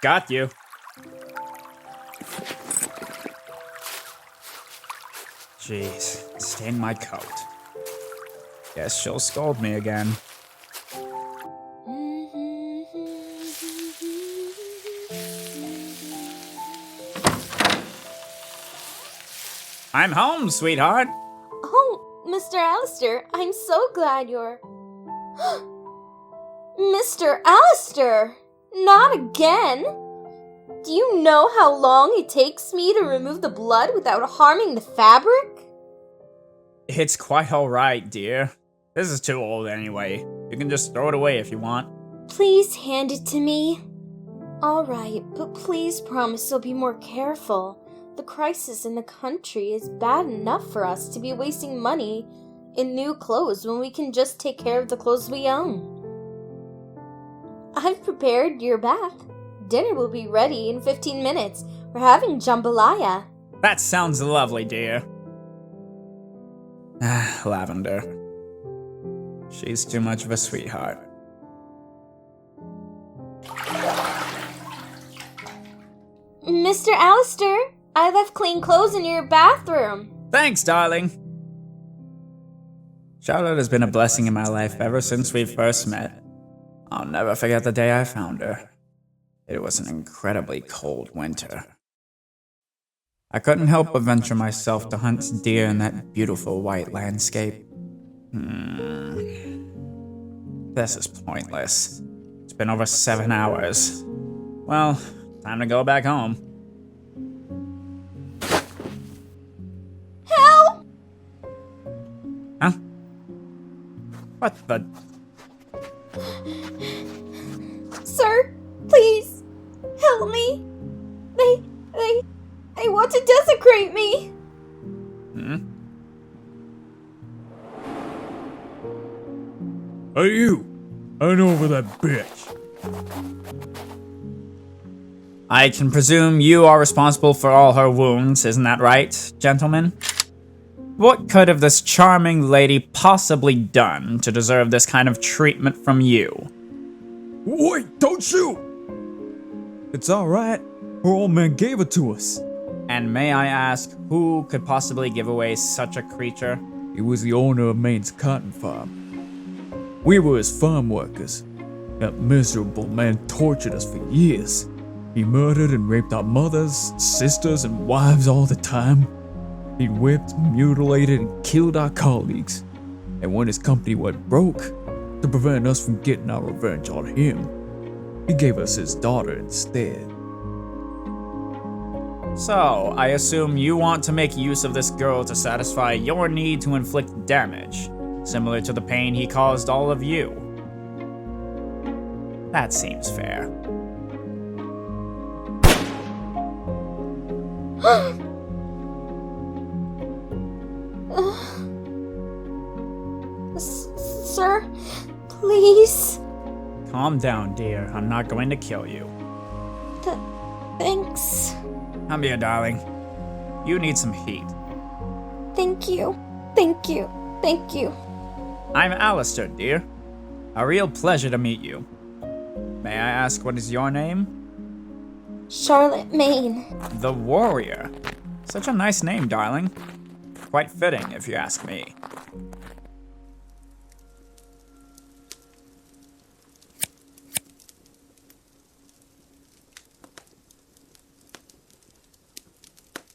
Got you. Jeez, stained my coat. Guess she'll scold me again. I'm home, sweetheart. Oh, Mr. Alastor, I'm so glad you're... Mr. Alastor! Not again! Do you know how long it takes me to remove the blood without harming the fabric? It's quite alright, dear. This is too old anyway. You can just throw it away if you want. Please hand it to me. Alright, but please promise you'll be more careful. The crisis in the country is bad enough for us to be wasting money in new clothes when we can just take care of the clothes we own. I've prepared your bath. Dinner will be ready in 15 minutes. We're having jambalaya. That sounds lovely, dear. Lavender. She's too much of a sweetheart. Mr. Alastor, I left clean clothes in your bathroom. Thanks, darling. Charlotte has been a blessing in my life ever since we first met. I'll never forget the day I found her. It was an incredibly cold winter. I couldn't help but venture myself to hunt deer in that beautiful white landscape. This is pointless. It's been over 7 hours. Well, time to go back home. Help! Huh? What the... Sir, please, help me. They want to desecrate me. Hey you! Hand over that bitch! I can presume you are responsible for all her wounds, isn't that right, gentlemen? What could have this charming lady possibly done to deserve this kind of treatment from you? Wait, don't shoot! It's alright. Her old man gave it to us. And may I ask, who could possibly give away such a creature? He was the owner of Maine's cotton farm. We were his farm workers. That miserable man tortured us for years. He murdered and raped our mothers, sisters, and wives all the time. He whipped, mutilated, and killed our colleagues. And when his company went broke, to prevent us from getting our revenge on him, he gave us his daughter instead. So, I assume you want to make use of this girl to satisfy your need to inflict damage, similar to the pain he caused all of you. That seems fair. Sir, please. Calm down, dear. I'm not going to kill you. Thanks. Come here, darling. You need some heat. Thank you. Thank you. Thank you. I'm Alastor, dear. A real pleasure to meet you. May I ask what is your name? Charlotte Maine. The Warrior. Such a nice name, darling. Quite fitting, if you ask me.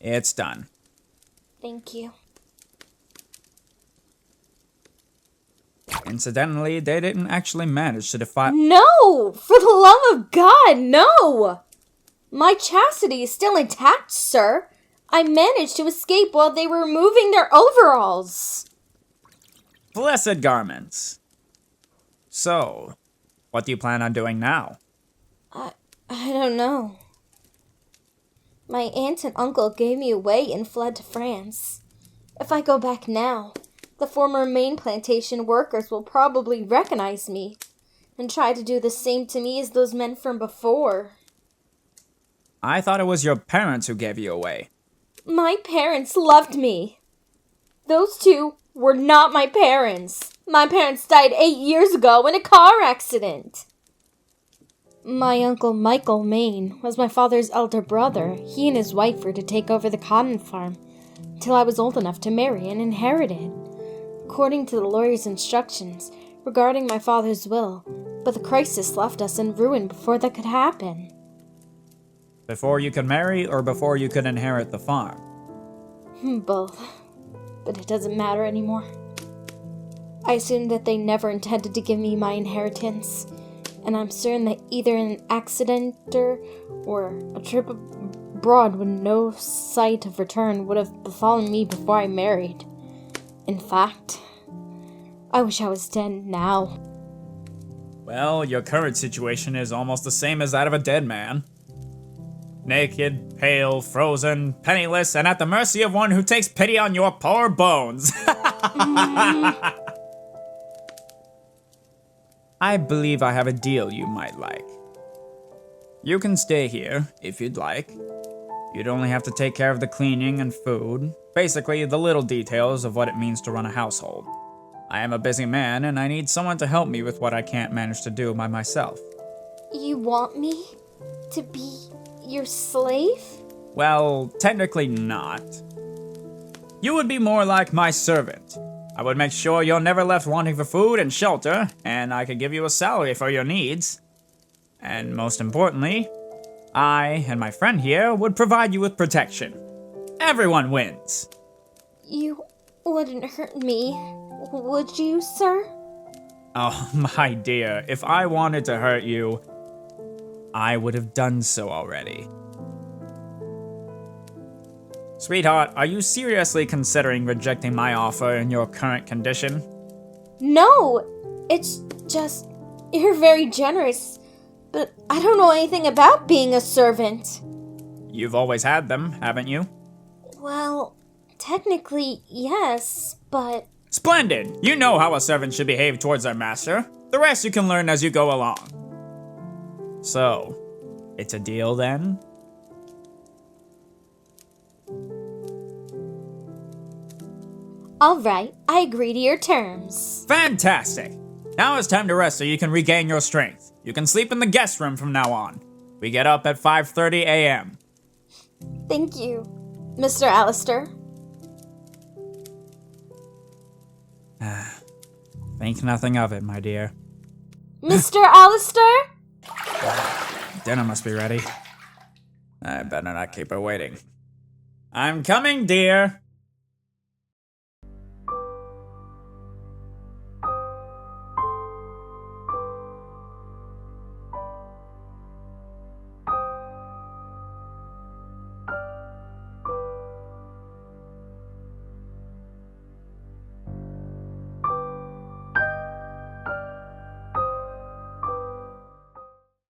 It's done. Thank you. Incidentally, they didn't actually manage to defy— No! For the love of God, no! My chastity is still intact, sir. I managed to escape while they were removing their overalls. Blessed garments. So, what do you plan on doing now? I don't know. My aunt and uncle gave me away and fled to France. If I go back now, the former Maine plantation workers will probably recognize me and try to do the same to me as those men from before. I thought it was your parents who gave you away. My parents loved me. Those two were not my parents. My parents died 8 years ago in a car accident. My uncle Michael Maine was my father's elder brother. He and his wife were to take over the cotton farm till I was old enough to marry and inherit it, according to the lawyer's instructions regarding my father's will, but the crisis left us in ruin before that could happen. Before you could marry or before you could inherit the farm? Both. But it doesn't matter anymore. I assumed that they never intended to give me my inheritance, and I'm certain that either an accident or a trip abroad with no sight of return would have befallen me before I married. In fact, I wish I was dead now. Well, your current situation is almost the same as that of a dead man. Naked, pale, frozen, penniless, and at the mercy of one who takes pity on your poor bones. I believe I have a deal you might like. You can stay here, if you'd like. You'd only have to take care of the cleaning and food, basically the little details of what it means to run a household. I am a busy man, and I need someone to help me with what I can't manage to do by myself. You want me to be your slave? Well, technically not. You would be more like my servant. I would make sure you're never left wanting for food and shelter, and I could give you a salary for your needs. And most importantly, I and my friend here would provide you with protection. Everyone wins. You wouldn't hurt me, would you, sir? Oh, my dear, if I wanted to hurt you, I would have done so already. Sweetheart, are you seriously considering rejecting my offer in your current condition? No! It's just, you're very generous, but I don't know anything about being a servant. You've always had them, haven't you? Well, technically, yes, but... Splendid! You know how a servant should behave towards their master. The rest you can learn as you go along. So, it's a deal then? All right, I agree to your terms. Fantastic! Now it's time to rest so you can regain your strength. You can sleep in the guest room from now on. We get up at 5:30 a.m. Thank you, Mr. Alastor. Think nothing of it, my dear. Mr. Alastor? Dinner must be ready. I better not keep her waiting. I'm coming, dear.